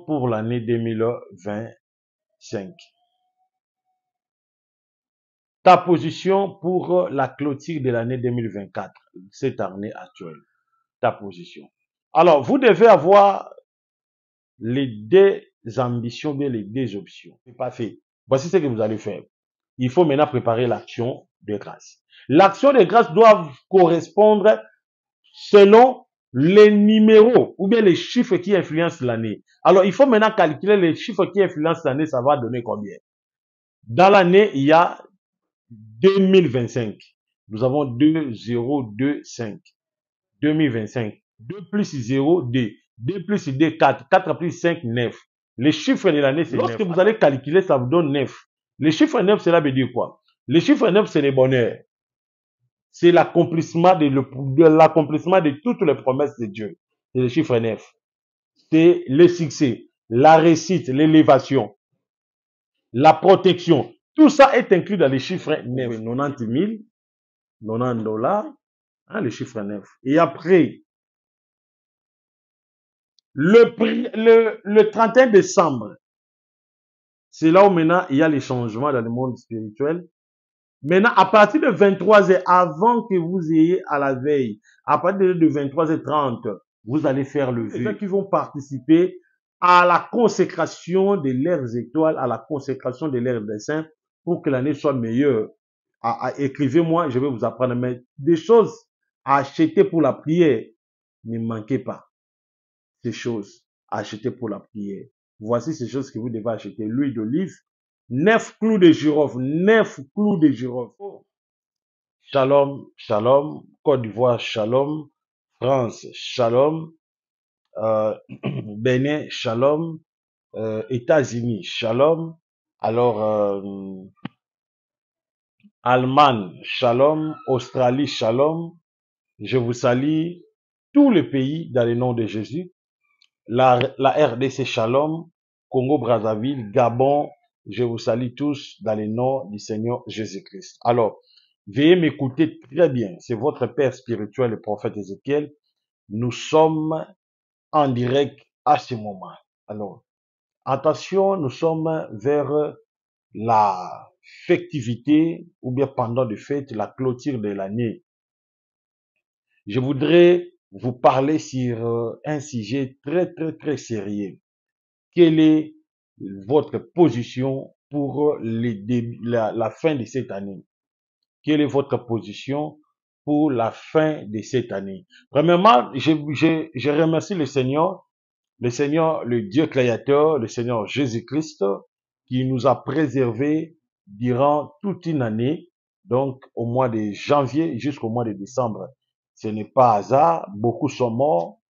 Pour l'année 2025. Ta position pour la clôture de l'année 2024, cette année actuelle. Ta position. Alors, vous devez avoir les deux ambitions, bien les deux options. C'est pas fait. Voici ce que vous allez faire. Il faut maintenant préparer l'action de grâce. L'action de grâce doit correspondre selon les numéros ou bien les chiffres qui influencent l'année. Alors, il faut maintenant calculer les chiffres qui influencent l'année, ça va donner combien? Dans l'année, il y a 2025. Nous avons 2, 0, 2, 5. 2025. 2 plus 0, 2. 2 plus 2, 4. 4 plus 5, 9. Les chiffres de l'année, c'est 9. Lorsque vous allez calculer, ça vous donne 9. Les chiffres 9, cela veut dire quoi? Les chiffres 9, c'est le bonheur. C'est l'accomplissement de toutes les promesses de Dieu. C'est le chiffre 9. C'est le succès, la réussite, l'élévation, la protection. Tout ça est inclus dans les chiffres 9. 90 000, 90 $, hein, le chiffre 9. Et après, le 31 décembre, c'est là où maintenant il y a les changements dans le monde spirituel. Maintenant, à partir de 23h, avant que vous ayez à la veille, à partir de 23h30, vous allez faire le vœu. Les gens qui vont participer à la consécration de leurs étoiles, à la consécration de leurs dessins, pour que l'année soit meilleure. Écrivez-moi, je vais vous apprendre. Mais des choses à acheter pour la prière, ne manquez pas. Ces choses à acheter pour la prière. Voici ces choses que vous devez acheter. L'huile d'olive, 9 clous de girofle, 9 clous de girofle. Shalom, shalom, Côte d'Ivoire, shalom, France, shalom, Bénin, shalom, États-Unis, shalom, alors Allemagne, shalom, Australie, shalom. Je vous salue tous les pays dans le nom de Jésus. La RDC, shalom, Congo-Brazzaville, Gabon, je vous salue tous dans le nom du Seigneur Jésus-Christ. Alors, veuillez m'écouter très bien. C'est votre père spirituel, le prophète Ézéchiel. Nous sommes en direct à ce moment. Alors, attention, nous sommes vers la festivité ou bien pendant les fêtes, la clôture de l'année. Je voudrais vous parler sur un sujet très sérieux. Quelle est votre position pour la fin de cette année? Quelle est votre position pour la fin de cette année? Premièrement, je remercie le Seigneur, le Dieu créateur, le Seigneur Jésus-Christ, qui nous a préservés durant toute une année, donc au mois de janvier jusqu'au mois de décembre. Ce n'est pas hasard, beaucoup sont morts,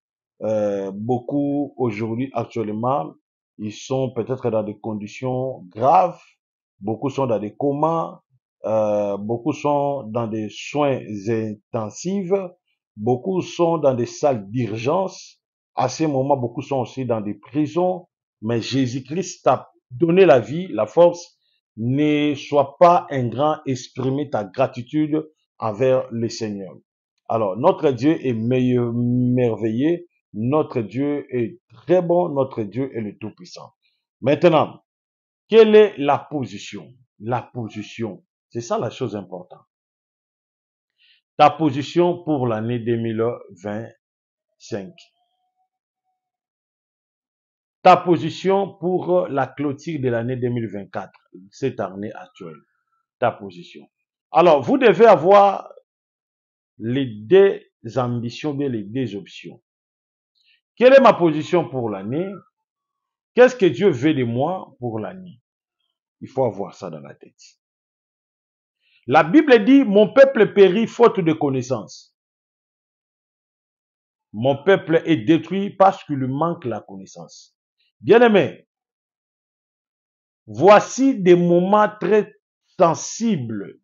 beaucoup aujourd'hui actuellement, ils sont peut-être dans des conditions graves, beaucoup sont dans des comas, beaucoup sont dans des soins intensifs, beaucoup sont dans des salles d'urgence. À ce moment, beaucoup sont aussi dans des prisons. Mais Jésus-Christ t'a donné la vie, la force. Ne sois pas ingrat, exprimer ta gratitude envers le Seigneur. Alors, notre Dieu est merveilleux. Notre Dieu est très bon. Notre Dieu est le Tout-Puissant. Maintenant, quelle est la position? La position. C'est ça la chose importante. Ta position pour l'année 2025. Ta position pour la clôture de l'année 2024, cette année actuelle. Ta position. Alors, vous devez avoir les deux ambitions, bien les deux options. Quelle est ma position pour l'année? Qu'est-ce que Dieu veut de moi pour l'année? Il faut avoir ça dans la tête. La Bible dit, mon peuple périt faute de connaissance. Mon peuple est détruit parce qu'il lui manque la connaissance. Bien-aimés, voici des moments très sensibles.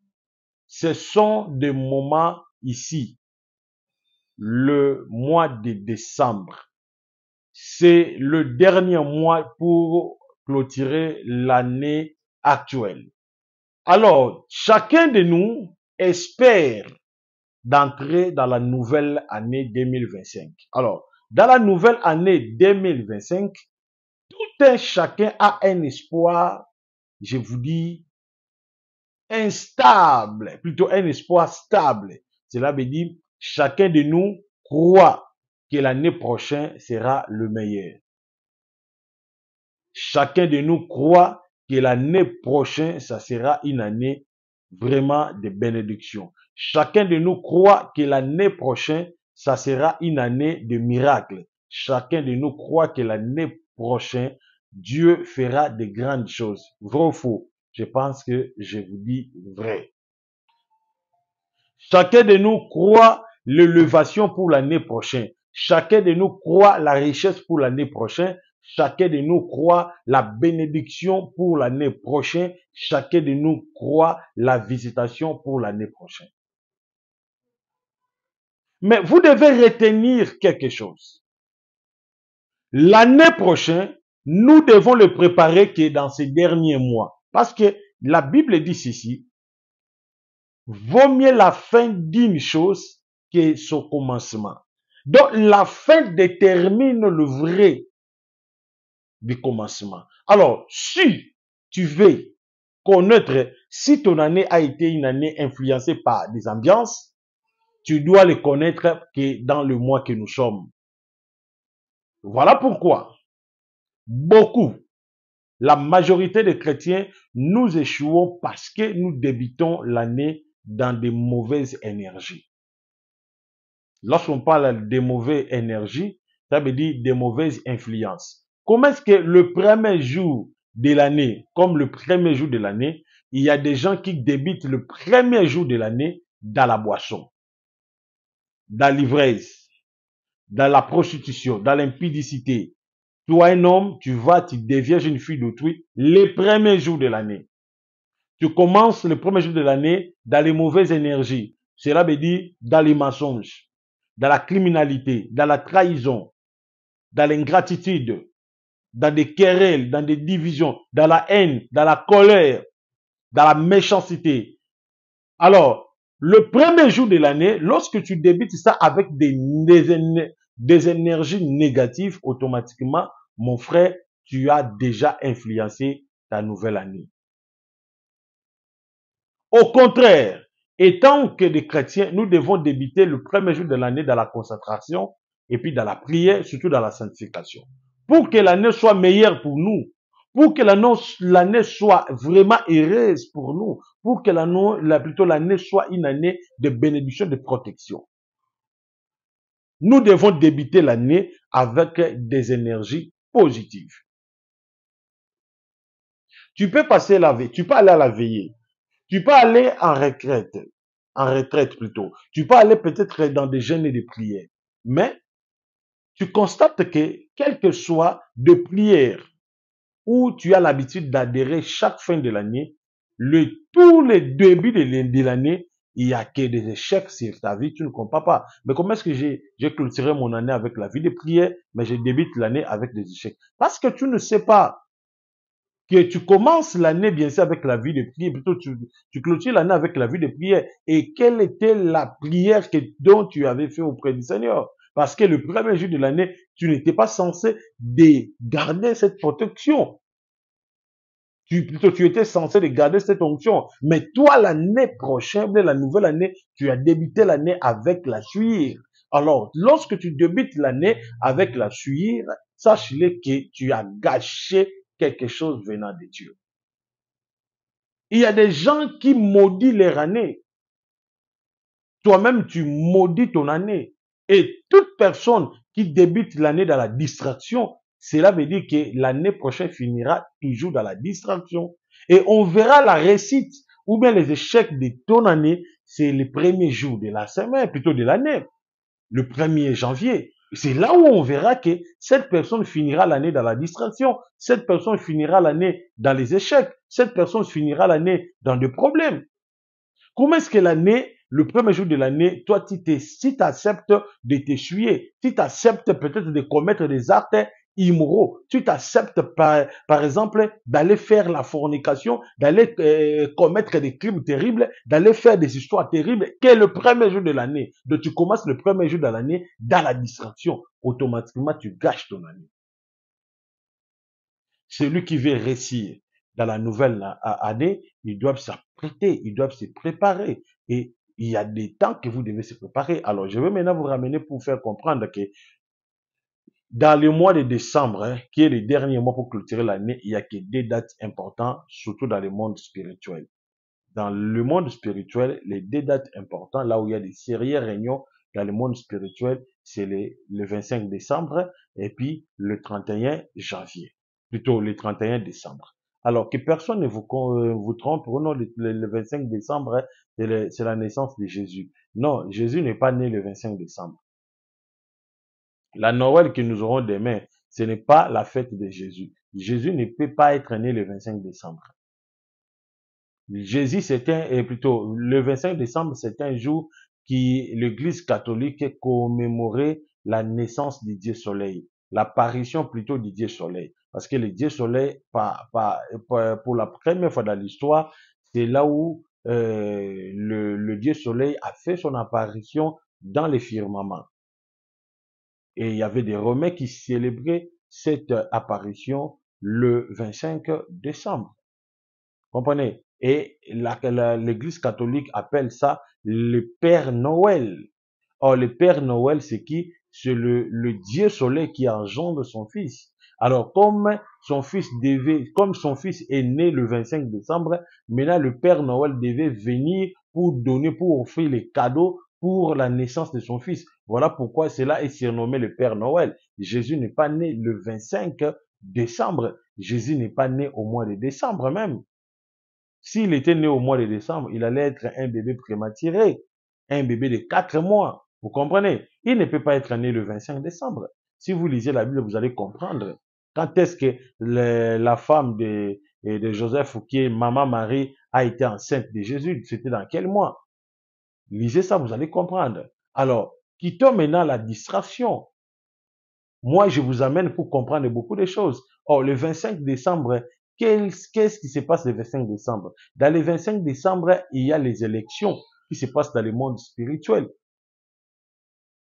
Ce sont des moments ici. Le mois de décembre. C'est le dernier mois pour clôturer l'année actuelle. Alors, chacun de nous espère d'entrer dans la nouvelle année 2025. Alors, dans la nouvelle année 2025, tout un chacun a un espoir, je vous dis, instable, plutôt un espoir stable. Cela veut dire, chacun de nous croit que l'année prochaine sera le meilleur. Chacun de nous croit que l'année prochaine, ça sera une année vraiment de bénédiction. Chacun de nous croit que l'année prochaine, ça sera une année de miracle. Chacun de nous croit que l'année prochaine, Dieu fera de grandes choses. Vrai ou faux? Je pense que je vous dis vrai. Chacun de nous croit l'élévation pour l'année prochaine. Chacun de nous croit la richesse pour l'année prochaine. Chacun de nous croit la bénédiction pour l'année prochaine. Chacun de nous croit la visitation pour l'année prochaine. Mais vous devez retenir quelque chose. L'année prochaine, nous devons le préparer que dans ces derniers mois. Parce que la Bible dit ceci, vaut mieux la fin d'une chose que son commencement. Donc, la fin détermine le vrai du commencement. Alors, si tu veux connaître si ton année a été une année influencée par des ambiances, tu dois le connaître que dans le mois que nous sommes. Voilà pourquoi beaucoup, la majorité des chrétiens, nous échouons parce que nous débutons l'année dans de mauvaises énergies. Lorsqu'on parle de mauvaises énergies, ça veut dire de mauvaises influences. Comment est-ce que le premier jour de l'année, comme le premier jour de l'année, il y a des gens qui débutent le premier jour de l'année dans la boisson, dans l'ivresse, dans la prostitution, dans l'impudicité. Toi, un homme, tu vas, tu deviens une fille d'autrui les premiers jours de l'année. Tu commences le premier jour de l'année dans les mauvaises énergies. Cela veut dire dans les mensonges, dans la criminalité, dans la trahison, dans l'ingratitude, dans des querelles, dans des divisions, dans la haine, dans la colère, dans la méchanceté. Alors, le premier jour de l'année, lorsque tu débutes ça avec des énergies négatives, automatiquement, mon frère, tu as déjà influencé ta nouvelle année. Au contraire, étant que des chrétiens, nous devons débuter le premier jour de l'année dans la concentration et puis dans la prière, surtout dans la sanctification. Pour que l'année soit meilleure pour nous, pour que l'année soit vraiment heureuse pour nous, pour que l'année soit une année de bénédiction, de protection. Nous devons débuter l'année avec des énergies positives. Tu peux passer la veille, tu peux aller à la veillée, tu peux aller en retraite plutôt. Tu peux aller peut-être dans des jeûnes et des prières. Mais tu constates que, quel que soit de prières où tu as l'habitude d'adhérer chaque fin de l'année, tous les débuts de l'année, il n'y a que des échecs sur ta vie, tu ne comprends pas. Mais comment est-ce que j'ai clôturé mon année avec la vie de prière, mais je débute l'année avec des échecs? Parce que tu ne sais pas que tu commences l'année bien sûr avec la vie de prière, plutôt tu clôtures l'année avec la vie de prière. Et quelle était la prière dont tu avais fait auprès du Seigneur? Parce que le premier jour de l'année, tu n'étais pas censé garder cette protection. Plutôt, tu étais censé de garder cette onction. Mais toi, l'année prochaine, la nouvelle année, tu as débuté l'année avec la suire. Alors, lorsque tu débutes l'année avec la suire, sache-le que tu as gâché quelque chose venant de Dieu. Il y a des gens qui maudissent leur année. Toi-même, tu maudis ton année. Et toute personne qui débute l'année dans la distraction, cela veut dire que l'année prochaine finira toujours dans la distraction. Et on verra la réussite ou bien les échecs de ton année, c'est le premier jour de la semaine, plutôt de l'année, le 1er janvier. C'est là où on verra que cette personne finira l'année dans la distraction, cette personne finira l'année dans les échecs, cette personne finira l'année dans des problèmes. Comment est-ce que l'année, le premier jour de l'année, toi, si tu acceptes de t'essuyer, si tu acceptes peut-être de commettre des actes immoraux. Tu t'acceptes par exemple d'aller faire la fornication, d'aller commettre des crimes terribles, d'aller faire des histoires terribles, qui est le premier jour de l'année. Donc tu commences le premier jour de l'année dans la distraction. Automatiquement, tu gâches ton année. Celui qui veut réussir dans la nouvelle année, ils doivent s'apprêter, ils doivent se préparer. Et il y a des temps que vous devez se préparer. Alors, je vais maintenant vous ramener pour faire comprendre que dans le mois de décembre, qui est le dernier mois pour clôturer l'année, il y a que des dates importantes, surtout dans le monde spirituel. Dans le monde spirituel, les deux dates importantes, là où il y a des sérieuses réunions dans le monde spirituel, c'est le 25 décembre et puis le 31 janvier. Plutôt le 31 décembre. Alors que personne ne vous trompe, non, le 25 décembre, c'est la naissance de Jésus. Non, Jésus n'est pas né le 25 décembre. La Noël que nous aurons demain, ce n'est pas la fête de Jésus. Jésus ne peut pas être né le 25 décembre. Jésus, plutôt, le 25 décembre, c'est un jour qui l'Église catholique commémorait la naissance du Dieu Soleil, l'apparition plutôt du Dieu Soleil. Parce que le Dieu Soleil, pour la première fois dans l'histoire, c'est là où le Dieu Soleil a fait son apparition dans les firmaments. Et il y avait des Romains qui célébraient cette apparition le 25 décembre. Comprenez? Et l'Église catholique appelle ça le Père Noël. Or, le Père Noël, c'est qui? C'est le Dieu Soleil qui engendre son Fils. Alors, comme son fils est né le 25 décembre, maintenant le Père Noël devait venir pour offrir les cadeaux pour la naissance de son fils. Voilà pourquoi cela est surnommé le Père Noël. Jésus n'est pas né le 25 décembre. Jésus n'est pas né au mois de décembre même. S'il était né au mois de décembre, il allait être un bébé prématuré, un bébé de 4 mois. Vous comprenez? Il ne peut pas être né le 25 décembre. Si vous lisez la Bible, vous allez comprendre. Quand est-ce que la femme de Joseph, qui est Maman Marie, a été enceinte de Jésus? C'était dans quel mois? Lisez ça, vous allez comprendre. Alors, quittons maintenant la distraction. Moi, je vous amène pour comprendre beaucoup de choses. Or, le 25 décembre, qu'est-ce qui se passe le 25 décembre? Dans le 25 décembre, il y a les élections qui se passent dans le monde spirituel.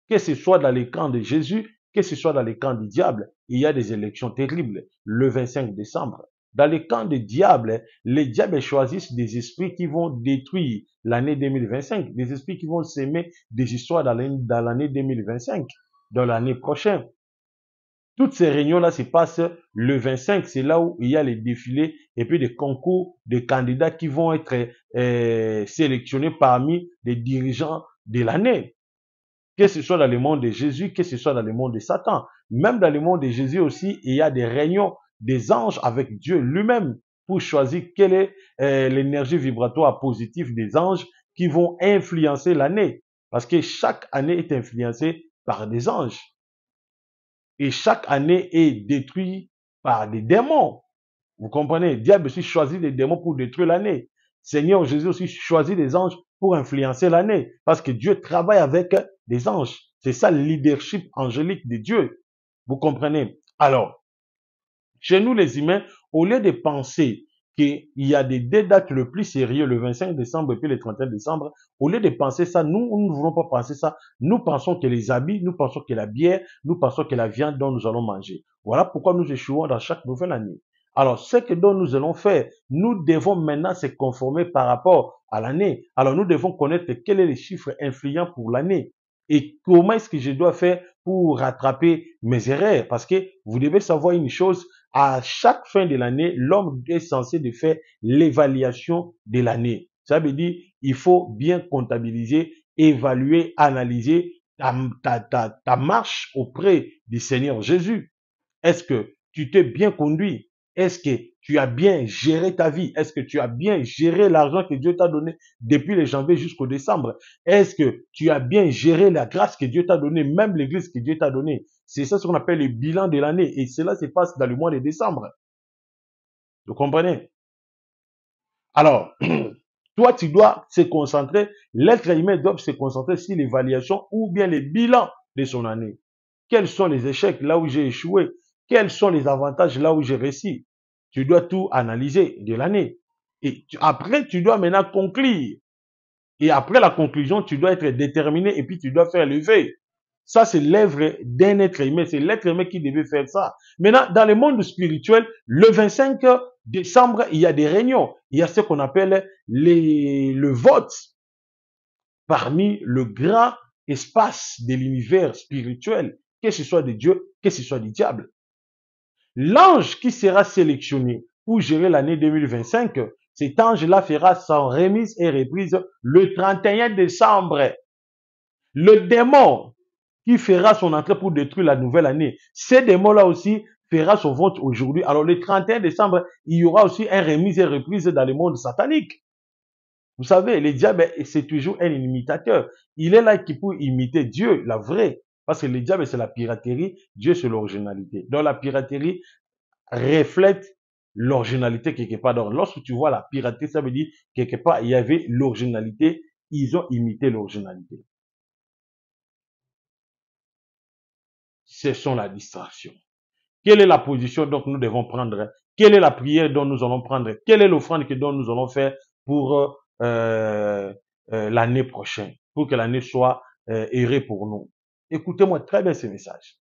Que ce soit dans les camps de Jésus, que ce soit dans les camps du diable, il y a des élections terribles le 25 décembre. Dans les camps du diable, les diables choisissent des esprits qui vont détruire l'année 2025, des esprits qui vont s'aimer des histoires dans l'année 2025, dans l'année prochaine. Toutes ces réunions-là se passent le 25, c'est là où il y a les défilés et puis des concours de candidats qui vont être sélectionnés parmi les dirigeants de l'année. Que ce soit dans le monde de Jésus, que ce soit dans le monde de Satan. Même dans le monde de Jésus aussi, il y a des réunions des anges avec Dieu lui-même pour choisir quelle est l'énergie vibratoire positive des anges qui vont influencer l'année. Parce que chaque année est influencée par des anges. Et chaque année est détruite par des démons. Vous comprenez? Diable aussi choisit des démons pour détruire l'année. Seigneur Jésus aussi choisit des anges pour influencer l'année. Parce que Dieu travaille avec des anges. C'est ça le leadership angélique de Dieu. Vous comprenez? Alors, chez nous les humains, au lieu de penser qu'il y a des dates le plus sérieux, le 25 décembre et puis le 31 décembre, au lieu de penser ça, nous ne voulons pas penser ça. Nous pensons que les habits, nous pensons que la bière, nous pensons que la viande dont nous allons manger. Voilà pourquoi nous échouons dans chaque nouvelle année. Alors, ce que dont nous allons faire, nous devons maintenant se conformer par rapport à l'année. Alors, nous devons connaître quel est le chiffre influent pour l'année. Et comment est-ce que je dois faire pour rattraper mes erreurs? Parce que vous devez savoir une chose, à chaque fin de l'année, l'homme est censé de faire l'évaluation de l'année. Ça veut dire, il faut bien comptabiliser, évaluer, analyser ta marche auprès du Seigneur Jésus. Est-ce que tu t'es bien conduit? Est-ce que tu as bien géré ta vie? Est-ce que tu as bien géré l'argent que Dieu t'a donné depuis le janvier jusqu'au décembre? Est-ce que tu as bien géré la grâce que Dieu t'a donnée, même l'église que Dieu t'a donnée? C'est ça ce qu'on appelle le bilan de l'année. Et cela se passe dans le mois de décembre. Vous comprenez? Alors, toi, tu dois se concentrer, l'être humain doit se concentrer sur l'évaluation ou bien le bilan de son année. Quels sont les échecs là où j'ai échoué? quels sont les avantages là où j'ai réussi. Tu dois tout analyser de l'année. Et après, tu dois maintenant conclure. Et après la conclusion, tu dois être déterminé et puis tu dois faire le vœu. Ça, c'est l'œuvre d'un être humain. C'est l'être humain qui devait faire ça. Maintenant, dans le monde spirituel, le 25 décembre, il y a des réunions. Il y a ce qu'on appelle le vote parmi le grand espace de l'univers spirituel, que ce soit de Dieu, que ce soit du diable. L'ange qui sera sélectionné pour gérer l'année 2025, cet ange-là fera sa remise et reprise le 31 décembre. Le démon qui fera son entrée pour détruire la nouvelle année, ce démon-là aussi fera son vote aujourd'hui. Alors le 31 décembre, il y aura aussi une remise et reprise dans le monde satanique. Vous savez, le diable, c'est toujours un imitateur. Il est là qui peut imiter Dieu, la vraie. Parce que le diable, c'est la piraterie, Dieu, c'est l'originalité. Donc la piraterie reflète l'originalité quelque part. Donc lorsque tu vois la piraterie, ça veut dire quelque part, il y avait l'originalité, ils ont imité l'originalité. Ce sont la distraction. Quelle est la position donc nous devons prendre? Quelle est la prière dont nous allons prendre? Quelle est l'offrande que dont nous allons faire pour l'année prochaine, pour que l'année soit heureuse pour nous? Écoutez-moi très bien ce message.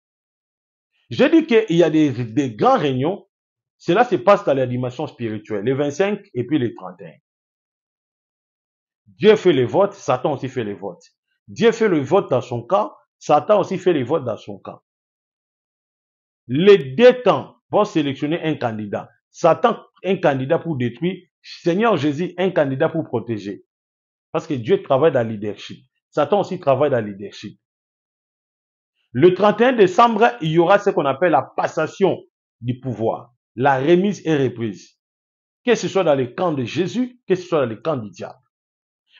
Je dis qu'il y a des grandes réunions. Cela se passe dans la dimension spirituelle, les 25 et puis les 31. Dieu fait les votes, Satan aussi fait les votes. Dieu fait le vote dans son camp, Satan aussi fait les votes dans son camp. Les deux camps vont sélectionner un candidat. Satan, un candidat pour détruire. Seigneur Jésus, un candidat pour protéger. Parce que Dieu travaille dans le leadership. Satan aussi travaille dans le leadership. Le 31 décembre, il y aura ce qu'on appelle la passation du pouvoir. La remise et reprise. Que ce soit dans le camp de Jésus, que ce soit dans le camp du diable.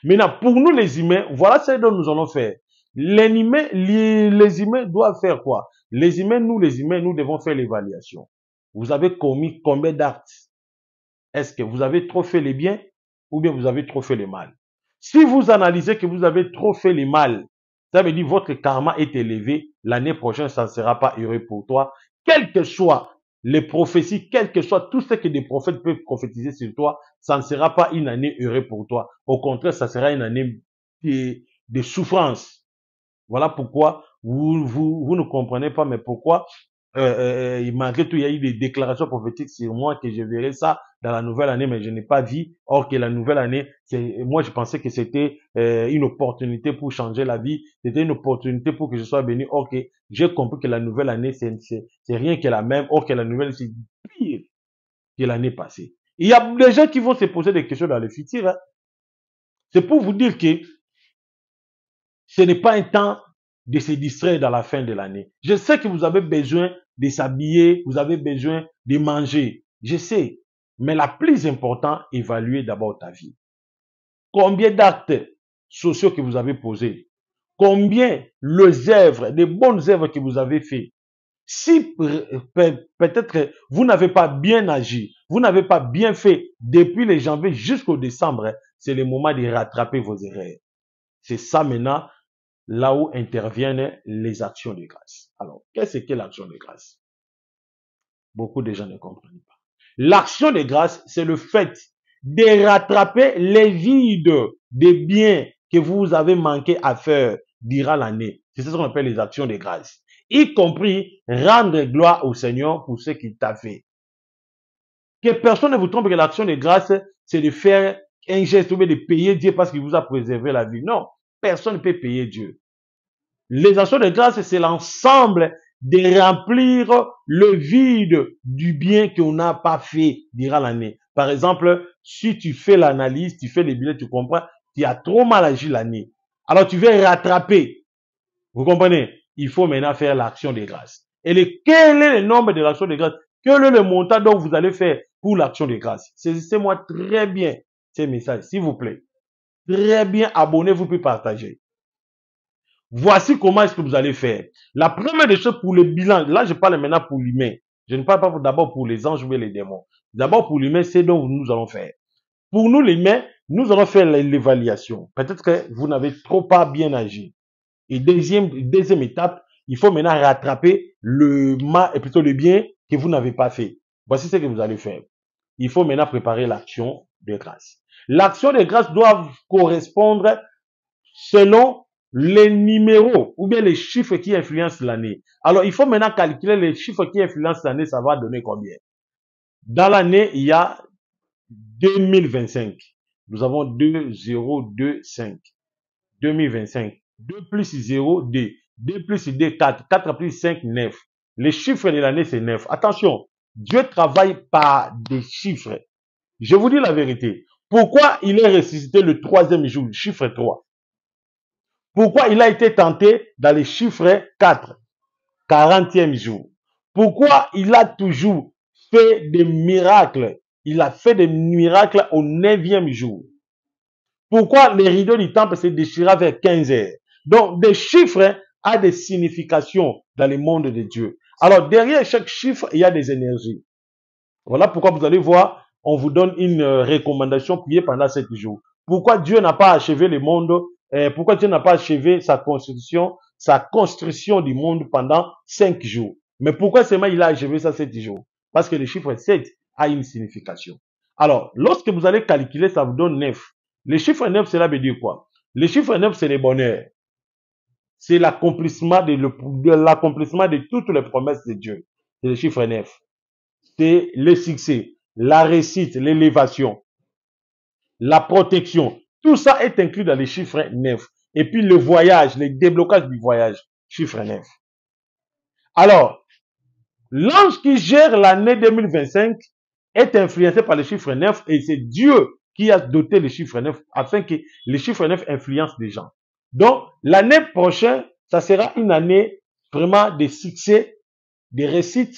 Maintenant, pour nous les humains, voilà ce dont nous allons faire. Les humains doivent faire quoi? Les humains, nous devons faire l'évaluation. Vous avez commis combien d'actes? Est-ce que vous avez trop fait les biens ou bien vous avez trop fait le mal? Si vous analysez que vous avez trop fait le mal, ça veut dire que votre karma est élevé. L'année prochaine, ça ne sera pas heureux pour toi. Quelles que soient les prophéties, quel que soit tout ce que des prophètes peuvent prophétiser sur toi, ça ne sera pas une année heureuse pour toi. Au contraire, ça sera une année de souffrance. Voilà pourquoi vous ne comprenez pas, mais pourquoi malgré tout, il y a eu des déclarations prophétiques sur moi que je verrai ça dans la nouvelle année, mais je n'ai pas vu. Or que la nouvelle année, moi je pensais que c'était une opportunité pour changer la vie, c'était une opportunité pour que je sois béni. Or que j'ai compris que la nouvelle année, c'est rien que la même. Or que la nouvelle, c'est pire que l'année passée. Il y a des gens qui vont se poser des questions dans le futur. Hein. C'est pour vous dire que ce n'est pas un temps de se distraire dans la fin de l'année. Je sais que vous avez besoin de s'habiller, vous avez besoin de manger. Je sais. Mais la plus importante, évaluez d'abord ta vie. Combien d'actes sociaux que vous avez posés? Combien les œuvres, les bonnes œuvres que vous avez fait? Si peut-être vous n'avez pas bien agi, vous n'avez pas bien fait depuis le janvier jusqu'au décembre, c'est le moment de rattraper vos erreurs. C'est ça maintenant, là où interviennent les actions de grâce. Alors, qu'est-ce que l'action de grâce? Beaucoup de gens ne comprennent pas. L'action de grâce, c'est le fait de rattraper les vides des biens que vous avez manqué à faire durant l'année. C'est ce qu'on appelle les actions de grâce. Y compris rendre gloire au Seigneur pour ce qu'il t'a fait. Que personne ne vous trompe que l'action de grâce, c'est de faire un geste ou de payer Dieu parce qu'il vous a préservé la vie. Non, personne ne peut payer Dieu. Les actions de grâce, c'est l'ensemble de remplir le vide du bien qu'on n'a pas fait durant l'année. Par exemple, si tu fais l'analyse, tu fais les bilans, tu comprends, tu as trop mal agi l'année. Alors tu veux rattraper. Vous comprenez? Il faut maintenant faire l'action de grâce. Et quel est le nombre de l'action de grâce? Quel est le montant dont vous allez faire pour l'action de grâce? Saisissez-moi très bien ces messages, s'il vous plaît. Très bien, abonnez-vous puis partagez. Voici comment est-ce que vous allez faire. La première des choses pour le bilan, là je parle maintenant pour l'humain. Je ne parle pas d'abord pour les anges ou les démons. D'abord pour l'humain, c'est donc nous allons faire. Pour nous les humains, nous allons faire l'évaluation. Peut-être que vous n'avez trop pas bien agi. Et deuxième étape, il faut maintenant rattraper le mal et plutôt le bien que vous n'avez pas fait. Voici ce que vous allez faire. Il faut maintenant préparer l'action de grâce. L'action de grâce doit correspondre selon les numéros ou bien les chiffres qui influencent l'année. Alors, il faut maintenant calculer les chiffres qui influencent l'année, ça va donner combien? Dans l'année, il y a 2025. Nous avons 2, 0, 2, 5. 2025. 2 plus 0, 2. 2 plus 2, 4. 4 plus 5, 9. Les chiffres de l'année, c'est 9. Attention, Dieu travaille par des chiffres. Je vous dis la vérité. Pourquoi il est ressuscité le troisième jour, chiffre 3? Pourquoi il a été tenté dans les chiffres 4, 40e jour? Pourquoi il a toujours fait des miracles? Il a fait des miracles au 9e jour. Pourquoi les rideaux du temple se déchiraient vers 15 heures? Donc, des chiffres ont des significations dans le monde de Dieu. Alors, derrière chaque chiffre, il y a des énergies. Voilà pourquoi vous allez voir, on vous donne une recommandation, prier pendant 7 jours. Pourquoi Dieu n'a pas achevé le monde, pourquoi Dieu n'a pas achevé sa construction du monde pendant 5 jours. Mais pourquoi seulement il a achevé ça 7 jours? Parce que le chiffre 7 a une signification. Alors, lorsque vous allez calculer, ça vous donne 9. Le chiffre 9, cela veut dire quoi? Le chiffre 9, c'est le bonheur. C'est l'accomplissement de toutes les promesses de Dieu. C'est le chiffre 9. C'est le succès, la réussite, l'élévation, la protection. Tout ça est inclus dans les chiffres 9. Et puis le voyage, le déblocage du voyage, chiffre 9. Alors, l'ange qui gère l'année 2025 est influencé par le chiffre 9 et c'est Dieu qui a doté le chiffre 9 afin que le chiffre 9 influence les gens. Donc, l'année prochaine, ça sera une année vraiment de succès, de réussite,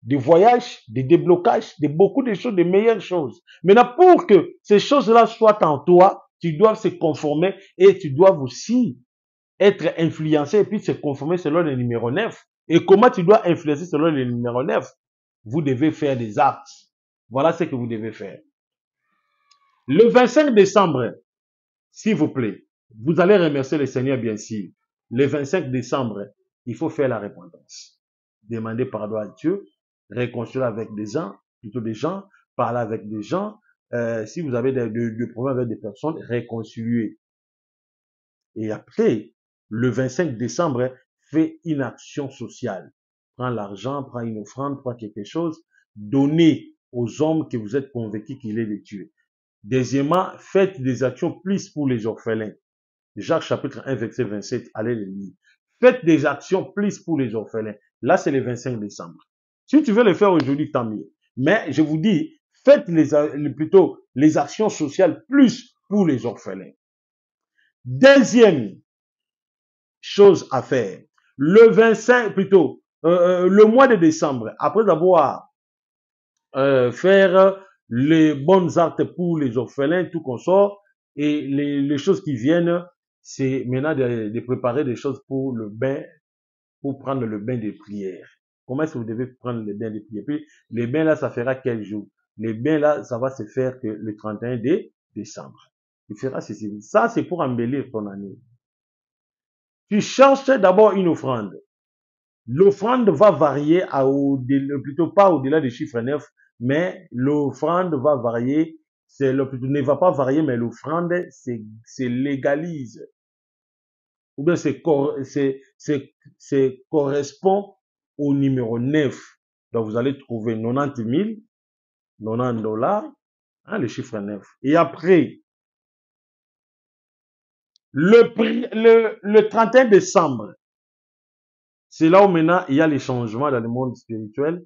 de voyage, de déblocage, de beaucoup de choses, de meilleures choses. Maintenant, pour que ces choses-là soient en toi, tu dois se conformer et tu dois aussi être influencé et puis se conformer selon le numéro 9. Et comment tu dois influencer selon le numéro 9? Vous devez faire des actes. Voilà ce que vous devez faire. Le 25 décembre, s'il vous plaît, vous allez remercier le Seigneur bien sûr. Le 25 décembre, il faut faire la repentance. Demander pardon à Dieu, réconcilier avec des gens, plutôt des gens, parler avec des gens. Si vous avez des problèmes avec des personnes, réconcilier. Et après, le 25 décembre, fais une action sociale. Prends l'argent, prends une offrande, prends quelque chose, donnez aux hommes que vous êtes convaincus qu'il est de Dieu. Deuxièmement, faites des actions plus pour les orphelins. Jacques chapitre 1, verset 27, allez le lire. Faites des actions plus pour les orphelins. Là, c'est le 25 décembre. Si tu veux le faire aujourd'hui, tant mieux. Mais je vous dis, faites plutôt les actions sociales plus pour les orphelins. Deuxième chose à faire, le 25, plutôt, le mois de décembre, après avoir faire les bonnes actes pour les orphelins, tout consort, et les choses qui viennent, c'est maintenant de préparer des choses pour le bain, pour prendre le bain de prière. Comment est-ce que vous devez prendre le bain de prière? Puis, les bains là, ça fera quel jour? Les bains là, ça va se faire que le 31 décembre. Tu feras ceci. Ça, c'est pour embellir ton année. Tu cherches d'abord une offrande. L'offrande va varier plutôt pas au-delà du chiffre 9, mais l'offrande va varier, ne va pas varier, mais l'offrande, c'est légalise. Ou bien c'est correspond au numéro 9. Donc vous allez trouver 90 000, 90 $, hein, le chiffre 9. Et après, le 31 décembre, c'est là où maintenant il y a les changements dans le monde spirituel.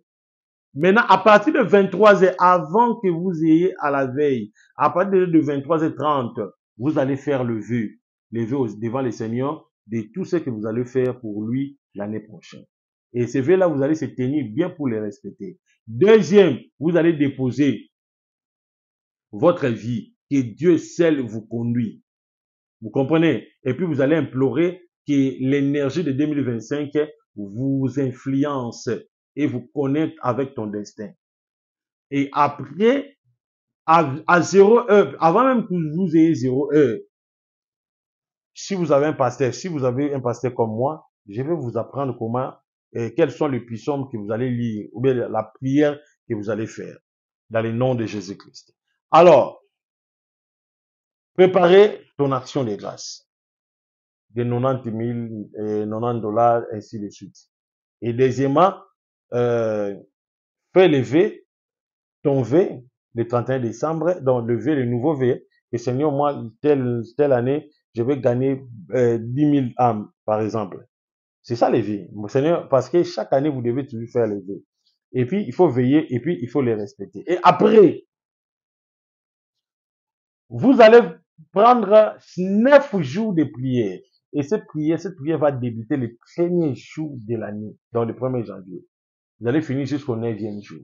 Maintenant, à partir de 23h, avant que vous ayez à la veille, à partir de 23h30, vous allez faire le vœu devant le Seigneur de tout ce que vous allez faire pour lui l'année prochaine. Et ces vœux-là, vous allez se tenir bien pour les respecter. Deuxième, vous allez déposer votre vie, que Dieu seul vous conduit. Vous comprenez? Et puis vous allez implorer que l'énergie de 2025 vous influence et vous connecte avec ton destin. Et après, à 0 heure, avant même que vous ayez 0 heure, si vous avez un pasteur comme moi, je vais vous apprendre comment et quels sont les psaumes que vous allez lire, ou bien la prière que vous allez faire, dans le nom de Jésus-Christ. Alors, préparez ton action de grâce de 90 000, $90, ainsi de suite. Et deuxièmement, fais lever ton V le 31 décembre, donc lever le nouveau V. Et Seigneur, moi, telle année, je vais gagner 10 000 âmes, par exemple. C'est ça les vies. Mon Seigneur, parce que chaque année, vous devez toujours faire les vœux. Et puis, il faut veiller, et puis, il faut les respecter. Et après, vous allez prendre 9 jours de prière. Et cette prière va débuter le premier jour de l'année, dans le 1er janvier. Vous allez finir jusqu'au 9e jour.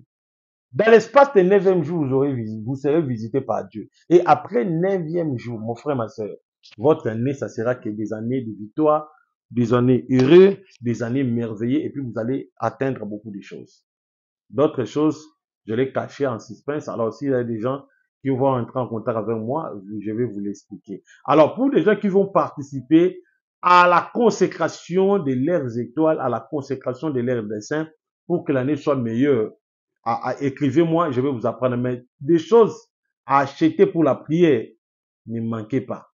Dans l'espace des 9e jour, vous serez visité par Dieu. Et après 9e jour, mon frère, ma soeur, votre année, ça sera que des années de victoire, des années heureuses, des années merveilleuses, et puis vous allez atteindre beaucoup de choses. D'autres choses, je les caché en suspense. Alors, s'il y a des gens qui vont entrer en contact avec moi, je vais vous l'expliquer. Alors, pour les gens qui vont participer à la consécration de leurs étoiles, à la consécration de leurs dessins, pour que l'année soit meilleure, écrivez-moi, je vais vous apprendre. Mais des choses à acheter pour la prière, ne manquez pas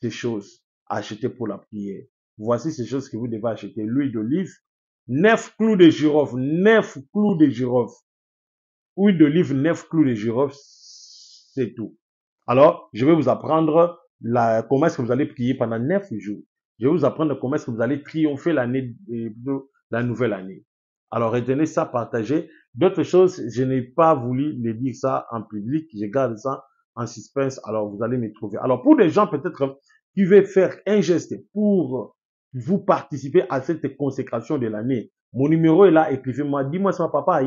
ces choses à acheter pour la prière. Voici ces choses que vous devez acheter. L'huile d'olive, 9 clous de girofle, 9 clous de girofle. Huile d'olive, 9 clous de girofle, c'est tout. Alors, je vais vous apprendre comment est-ce que vous allez prier pendant 9 jours. Je vais vous apprendre comment est-ce que vous allez triompher la nouvelle année. Alors, retenez ça, partagez. D'autres choses, je n'ai pas voulu les dire ça en public. Je garde ça en suspense. Alors, vous allez me trouver. Alors, pour les gens peut-être qui veulent faire un geste pour vous participer à cette consécration de l'année, mon numéro est là. Écrivez-moi. Dis-moi ça, papa.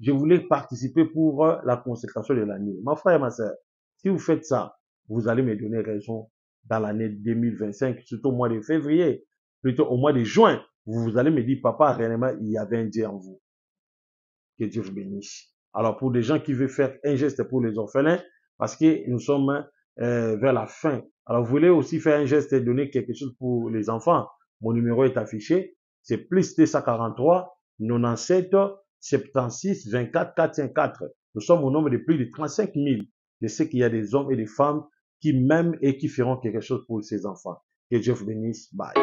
Je voulais participer pour la consécration de l'année. Mon frère et ma soeur, si vous faites ça, vous allez me donner raison dans l'année 2025, surtout au mois de février, plutôt au mois de juin. Vous allez me dire, papa, réellement, il y avait un Dieu en vous. Que Dieu vous bénisse. Alors, pour des gens qui veulent faire un geste pour les orphelins, parce que nous sommes vers la fin. Alors, vous voulez aussi faire un geste et donner quelque chose pour les enfants. Mon numéro est affiché. C'est plus 243 97 76 24 454. Nous sommes au nombre de plus de 35 000. Je sais qu'il y a des hommes et des femmes qui m'aiment et qui feront quelque chose pour ces enfants. Que Dieu vous bénisse. Bye.